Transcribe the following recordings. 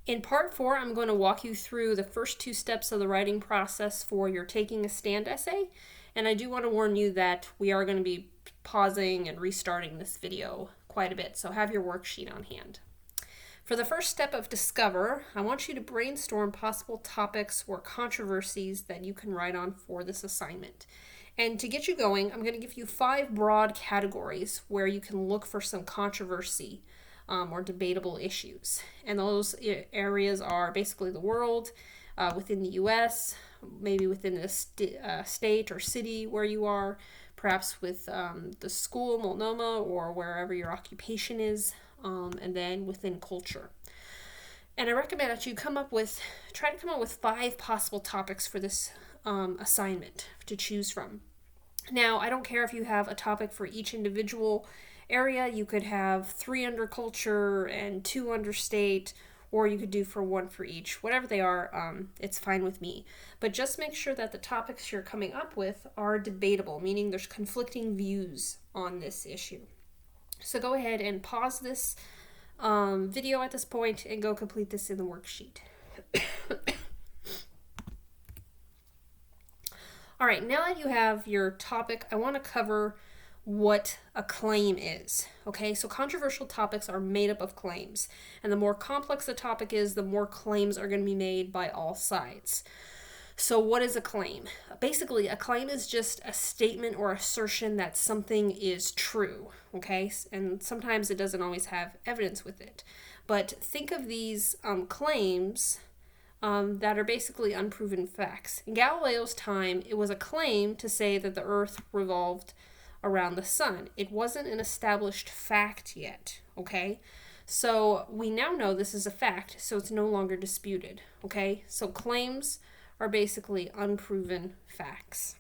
In part 4, I'm going to walk you through the first 2 steps of the writing process for your taking a stand essay. And I do want to warn you that we are going to be pausing and restarting this video quite a bit, so have your worksheet on hand. For the first step of discover, I want you to brainstorm possible topics or controversies that you can write on for this assignment. And to get you going, I'm going to give you 5 broad categories where you can look for some controversy or debatable issues. And those areas are basically the world, within the U.S., maybe within the state or city where you are, perhaps with the school, Multnomah, or wherever your occupation is, and then within culture. And I recommend that you try to come up with 5 possible topics for this assignment to choose from. Now, I don't care if you have a topic for each individual area. You could have 3 under culture and 2 under state, or you could do 1 for each. Whatever they are, it's fine with me. But just make sure that the topics you're coming up with are debatable, meaning there's conflicting views on this issue. So go ahead and pause this video at this point and go complete this in the worksheet. All right, now that you have your topic, I want to cover what a claim is. Okay, so controversial topics are made up of claims, and the more complex the topic is, the more claims are going to be made by all sides. So what is a claim? Basically, a claim is just a statement or assertion that something is true, okay? And sometimes it doesn't always have evidence with it. But think of these claims that are basically unproven facts. In Galileo's time, it was a claim to say that the earth revolved around the sun. It wasn't an established fact yet, okay? So we now know this is a fact, so it's no longer disputed, okay? So claims are basically unproven facts.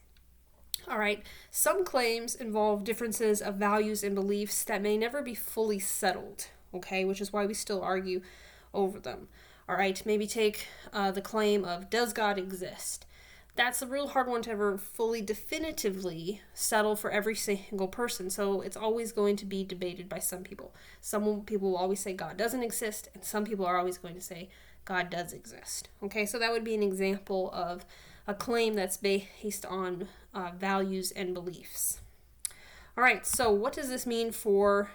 All right, some claims involve differences of values and beliefs that may never be fully settled, okay, which is why we still argue over them. All right, maybe take the claim of, does God exist? That's a real hard one to ever fully definitively settle for every single person, so it's always going to be debated by some people. Some people will always say God doesn't exist, and some people are always going to say God does exist. Okay, so that would be an example of a claim that's based on values and beliefs. All right, so what does this mean for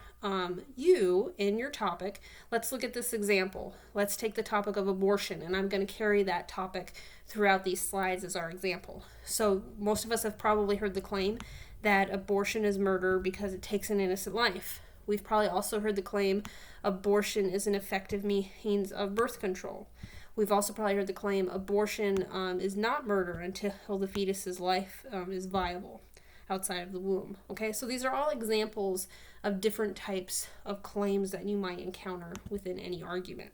you in your topic? Let's look at this example. Let's take the topic of abortion, and I'm going to carry that topic throughout these slides as our example. So most of us have probably heard the claim that abortion is murder because it takes an innocent life. We've probably also heard the claim abortion is an effective means of birth control. We've also probably heard the claim abortion is not murder until the fetus's life is viable outside of the womb. Okay, so these are all examples of different types of claims that you might encounter within any argument.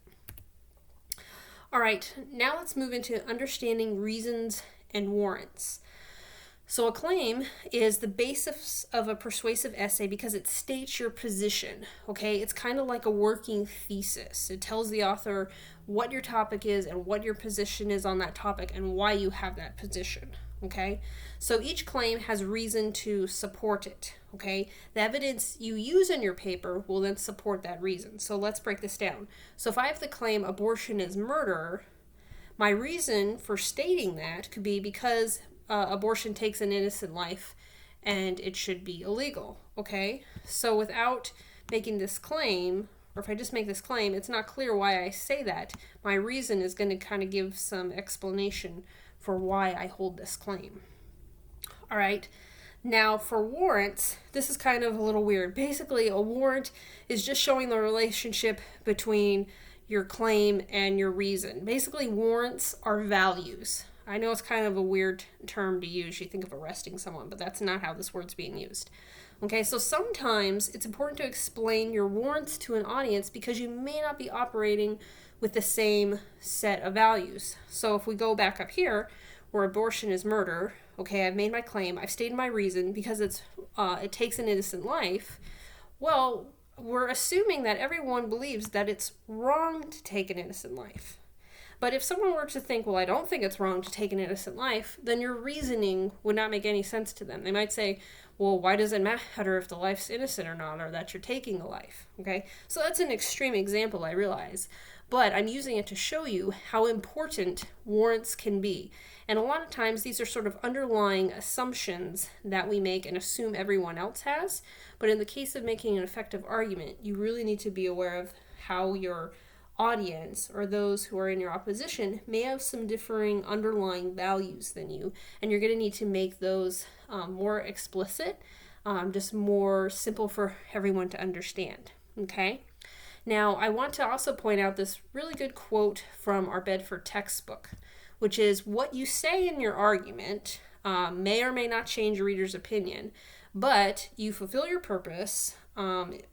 All right, now let's move into understanding reasons and warrants. So a claim is the basis of a persuasive essay because it states your position, okay? It's kind of like a working thesis. It tells the author what your topic is and what your position is on that topic and why you have that position, okay? So each claim has reason to support it, okay? The evidence you use in your paper will then support that reason. So let's break this down. So if I have the claim abortion is murder, my reason for stating that could be because abortion takes an innocent life and it should be illegal, okay? So without making this claim, or if I just make this claim, it's not clear why I say that. My reason is going to kind of give some explanation for why I hold this claim. All right, now for warrants, this is kind of a little weird. Basically, a warrant is just showing the relationship between your claim and your reason. Basically, warrants are values. I know it's kind of a weird term to use. You think of arresting someone, but that's not how this word's being used. Okay, so sometimes it's important to explain your warrants to an audience because you may not be operating with the same set of values. So if we go back up here, where abortion is murder, okay, I've made my claim, I've stated my reason because it takes an innocent life. Well, we're assuming that everyone believes that it's wrong to take an innocent life. But if someone were to think, well, I don't think it's wrong to take an innocent life, then your reasoning would not make any sense to them. They might say, well, why does it matter if the life's innocent or not, or that you're taking a life, okay? So that's an extreme example, I realize. but I'm using it to show you how important warrants can be. And a lot of times these are sort of underlying assumptions that we make and assume everyone else has. But in the case of making an effective argument, you really need to be aware of how your audience or those who are in your opposition may have some differing underlying values than you, and you're going to need to make those more explicit, just more simple for everyone to understand. Okay? Now, I want to also point out this really good quote from our Bedford textbook, which is, what you say in your argument may or may not change your reader's opinion, but you fulfill your purpose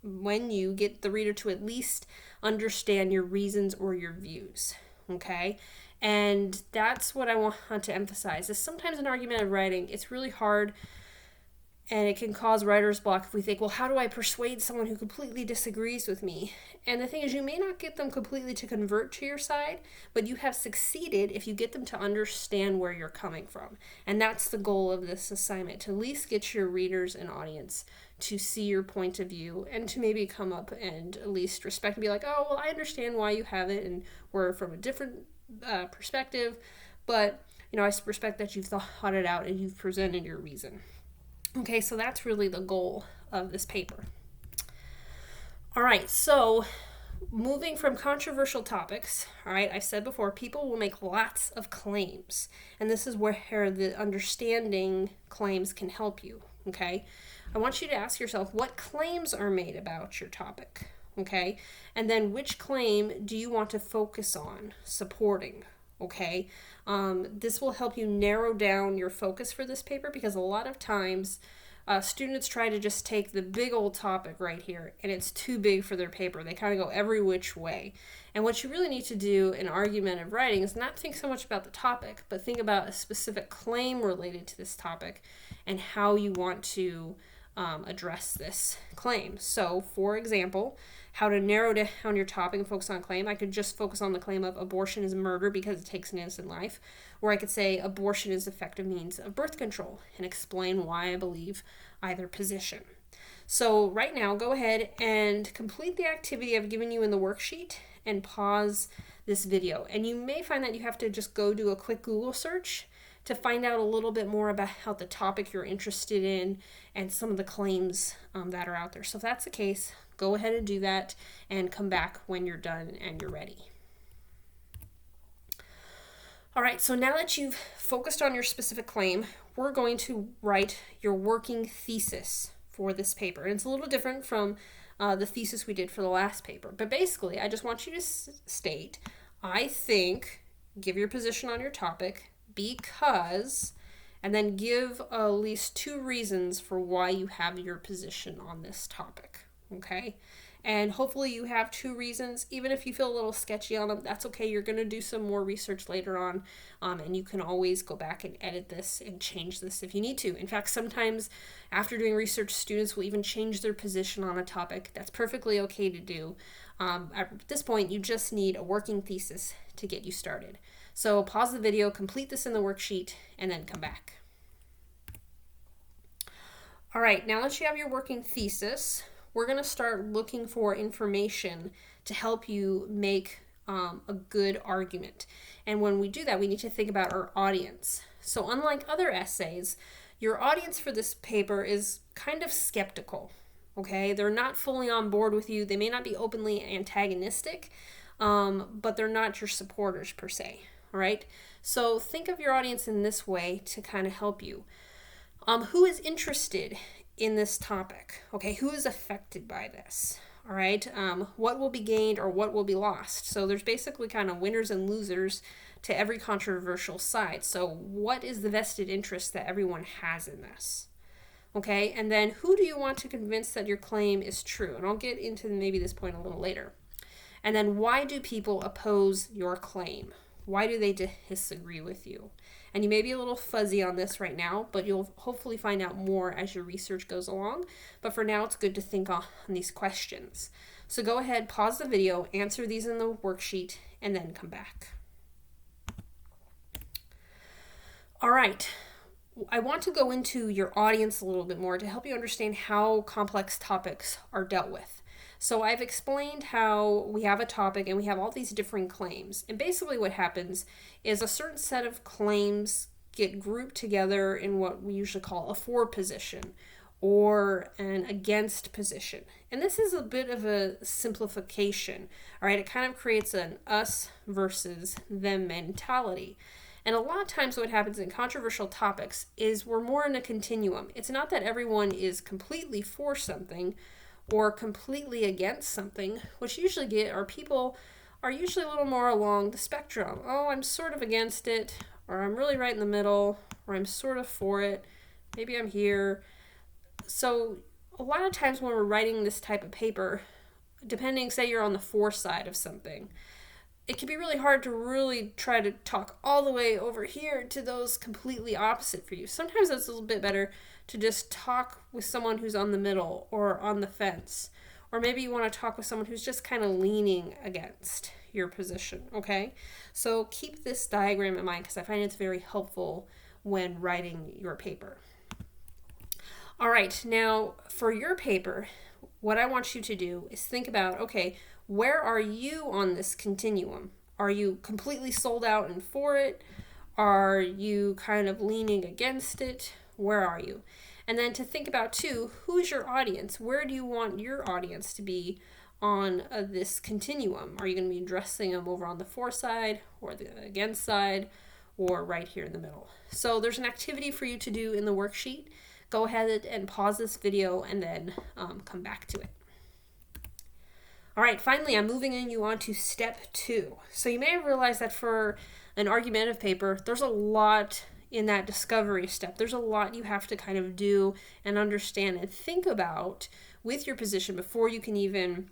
when you get the reader to at least understand your reasons or your views. Okay? And that's what I want to emphasize, is sometimes in argumentative writing, it's really hard and it can cause writer's block if we think, well, how do I persuade someone who completely disagrees with me? And the thing is, you may not get them completely to convert to your side, but you have succeeded if you get them to understand where you're coming from. And that's the goal of this assignment, to at least get your readers and audience to see your point of view and to maybe come up and at least respect and be like, oh, well, I understand why you have it and we're from a different perspective, but I respect that you've thought it out and you've presented your reason. Okay, so that's really the goal of this paper. All right, so moving from controversial topics, all right, I said before, people will make lots of claims, and this is where the understanding claims can help you, okay? I want you to ask yourself, what claims are made about your topic, okay? And then which claim do you want to focus on supporting? Okay, this will help you narrow down your focus for this paper, because a lot of times students try to just take the big old topic right here and it's too big for their paper. They kind of go every which way. And what you really need to do in argumentative writing is not think so much about the topic, but think about a specific claim related to this topic and how you want to address this claim. So, for example, how to narrow down your topic and focus on claim. I could just focus on the claim of abortion is murder because it takes an innocent life. Or I could say abortion is effective means of birth control and explain why I believe either position. So right now, go ahead and complete the activity I've given you in the worksheet and pause this video. And you may find that you have to just go do a quick Google search to find out a little bit more about the topic you're interested in and some of the claims that are out there. So if that's the case, go ahead and do that and come back when you're done and you're ready. All right, so now that you've focused on your specific claim, we're going to write your working thesis for this paper. And it's a little different from the thesis we did for the last paper. But basically, I just want you to state, I think, give your position on your topic, because, and then give at least 2 reasons for why you have your position on this topic, okay? And hopefully you have 2 reasons. Even if you feel a little sketchy on them, that's okay. You're going to do some more research later on, and you can always go back and edit this and change this if you need to. In fact, sometimes after doing research, students will even change their position on a topic. That's perfectly okay to do. At this point, you just need a working thesis to get you started. So pause the video, complete this in the worksheet, and then come back. All right, now that you have your working thesis, we're going to start looking for information to help you make a good argument. And when we do that, we need to think about our audience. So unlike other essays, your audience for this paper is kind of skeptical, okay? They're not fully on board with you. They may not be openly antagonistic, but they're not your supporters per se, all right? So think of your audience in this way to kind of help you. Who is interested in this topic? Okay, who is affected by this? All right, what will be gained or what will be lost? So there's basically kind of winners and losers to every controversial side. So what is the vested interest that everyone has in this? Okay, and then who do you want to convince that your claim is true? And I'll get into maybe this point a little later. And then why do people oppose your claim? Why do they disagree with you? And you may be a little fuzzy on this right now, but you'll hopefully find out more as your research goes along. But for now, it's good to think on these questions. So go ahead, pause the video, answer these in the worksheet, and then come back. All right, I want to go into your audience a little bit more to help you understand how complex topics are dealt with. So I've explained how we have a topic and we have all these different claims. And basically what happens is a certain set of claims get grouped together in what we usually call a for position or an against position. And this is a bit of a simplification, all right? It kind of creates an us versus them mentality. And a lot of times what happens in controversial topics is we're more in a continuum. It's not that everyone is completely for something or completely against something. What you usually get are people are usually a little more along the spectrum. Oh, I'm sort of against it, or I'm really right in the middle, or I'm sort of for it. Maybe I'm here. So a lot of times when we're writing this type of paper, depending, say you're on the for side of something, it can be really hard to really try to talk all the way over here to those completely opposite for you. Sometimes it's a little bit better to just talk with someone who's on the middle or on the fence. Or maybe you want to talk with someone who's just kind of leaning against your position, okay? So keep this diagram in mind because I find it's very helpful when writing your paper. All right, now for your paper, what I want you to do is think about, okay, where are you on this continuum? Are you completely sold out and for it? Are you kind of leaning against it? Where are you? And then to think about too, who's your audience? Where do you want your audience to be on this continuum? Are you going to be addressing them over on the for side or the against side or right here in the middle? So there's an activity for you to do in the worksheet. Go ahead and pause this video and then come back to it. All right, finally, I'm moving you on to step 2. So you may have realized that for an argumentative paper, there's a lot in that discovery step. There's a lot you have to kind of do and understand and think about with your position before you can even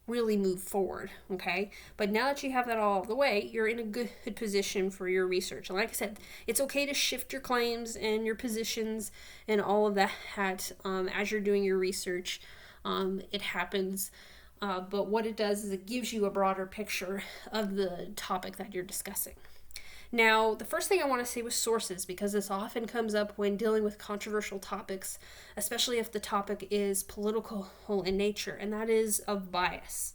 really move forward, okay? But now that you have that all the way, you're in a good position for your research. And like I said, it's okay to shift your claims and your positions and all of that as you're doing your research. It happens. But what it does is it gives you a broader picture of the topic that you're discussing. Now, the first thing I want to say was sources, because this often comes up when dealing with controversial topics, especially if the topic is political in nature, and that is of bias.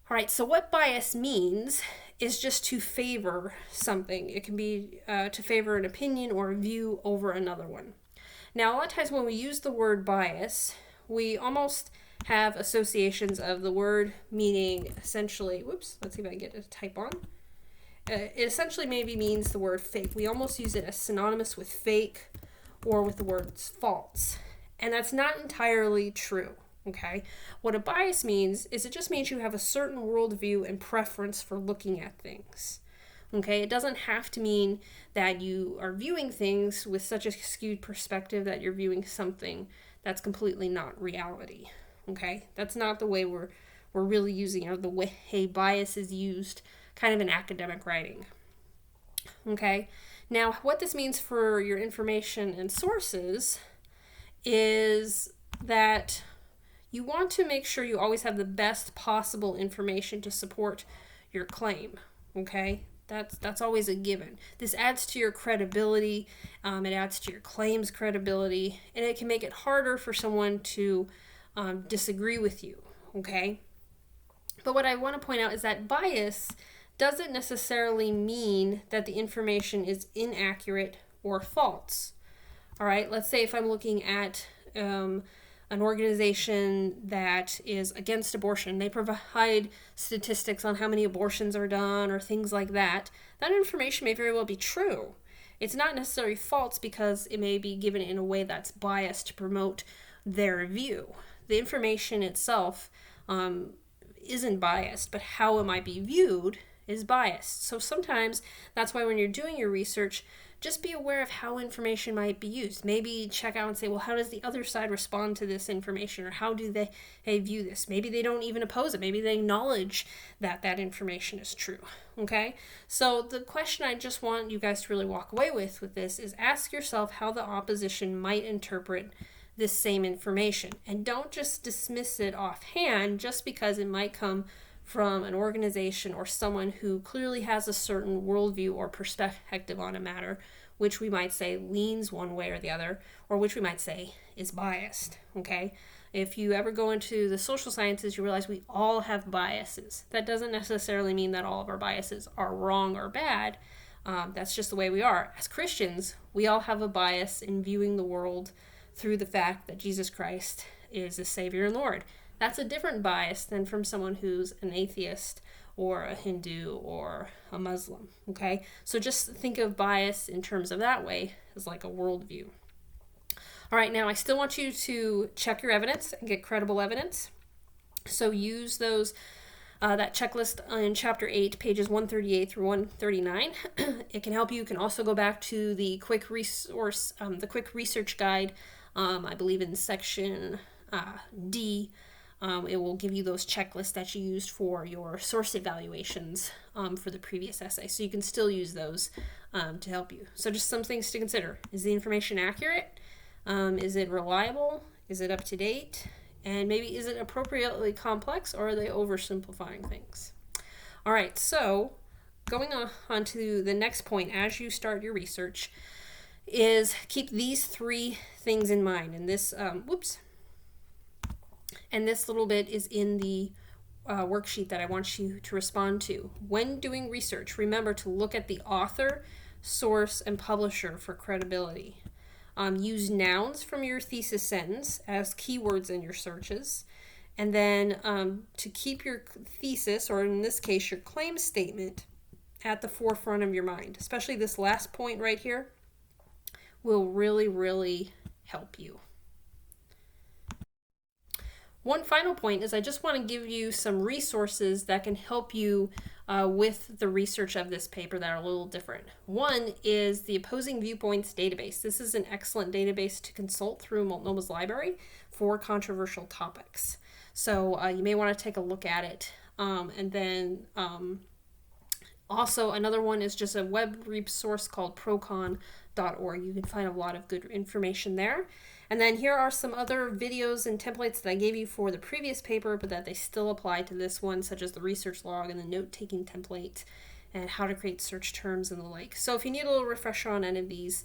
All right, so what bias means is just to favor something. It can be to favor an opinion or a view over another one. Now, a lot of times when we use the word bias, we almost have associations of the word meaning essentially, let's see if I can get it to type on. It essentially maybe means the word fake. We almost use it as synonymous with fake or with the words false. And that's not entirely true, okay? What a bias means is it just means you have a certain worldview and preference for looking at things, okay? It doesn't have to mean that you are viewing things with such a skewed perspective that you're viewing something that's completely not reality, okay? That's not the way we're really using it, or the way bias is used kind of in academic writing. Okay, now what this means for your information and sources is that you want to make sure you always have the best possible information to support your claim. Okay, that's always a given. This adds to your credibility, it adds to your claim's credibility, and it can make it harder for someone to disagree with you. Okay, but what I want to point out is that bias doesn't necessarily mean that the information is inaccurate or false. All right, let's say if I'm looking at an organization that is against abortion, they provide statistics on how many abortions are done or things like that. That information may very well be true. It's not necessarily false because it may be given in a way that's biased to promote their view. The information itself isn't biased, but how it might be viewed is biased. So sometimes that's why when you're doing your research, just be aware of how information might be used. Maybe check out and say, well, how does the other side respond to this information, or how do they view this? Maybe they don't even oppose it. Maybe they acknowledge that that information is true. Okay? So the question I just want you guys to really walk away with this is ask yourself how the opposition might interpret this same information. And don't just dismiss it offhand just because it might come from an organization or someone who clearly has a certain worldview or perspective on a matter, which we might say leans one way or the other, or which we might say is biased, okay? If you ever go into the social sciences, you realize we all have biases. That doesn't necessarily mean that all of our biases are wrong or bad. That's just the way we are. As Christians, we all have a bias in viewing the world through the fact that Jesus Christ is the Savior and Lord. That's a different bias than from someone who's an atheist or a Hindu or a Muslim, okay? So just think of bias in terms of that way as like a worldview. All right, now I still want you to check your evidence and get credible evidence. So use those that checklist in chapter 8, pages 138 through 139. It can help you. You can also go back to the quick resource, the quick research guide, I believe in section D. It will give you those checklists that you used for your source evaluations for the previous essay. So you can still use those to help you. So just some things to consider. Is the information accurate? Is it reliable? Is it up to date? And maybe is it appropriately complex, or are they oversimplifying things? All right, so going on to the next point as you start your research is keep these 3 things in mind. And this, and this little bit is in the worksheet that I want you to respond to. When doing research, remember to look at the author, source, and publisher for credibility. Use nouns from your thesis sentence as keywords in your searches. And then to keep your thesis, or in this case, your claim statement, at the forefront of your mind. Especially this last point right here will really, really help you. One final point is I just want to give you some resources that can help you with the research of this paper that are a little different. One is the Opposing Viewpoints database. This is an excellent database to consult through Multnoma's library for controversial topics. So you may want to take a look at it. And then also another one is just a web resource called procon.org. You can find a lot of good information there. And then here are some other videos and templates that I gave you for the previous paper, but that they still apply to this one, such as the research log and the note-taking template and how to create search terms and the like. So if you need a little refresher on any of these,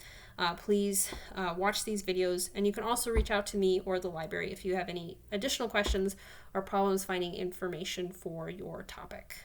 please watch these videos. And you can also reach out to me or the library if you have any additional questions or problems finding information for your topic.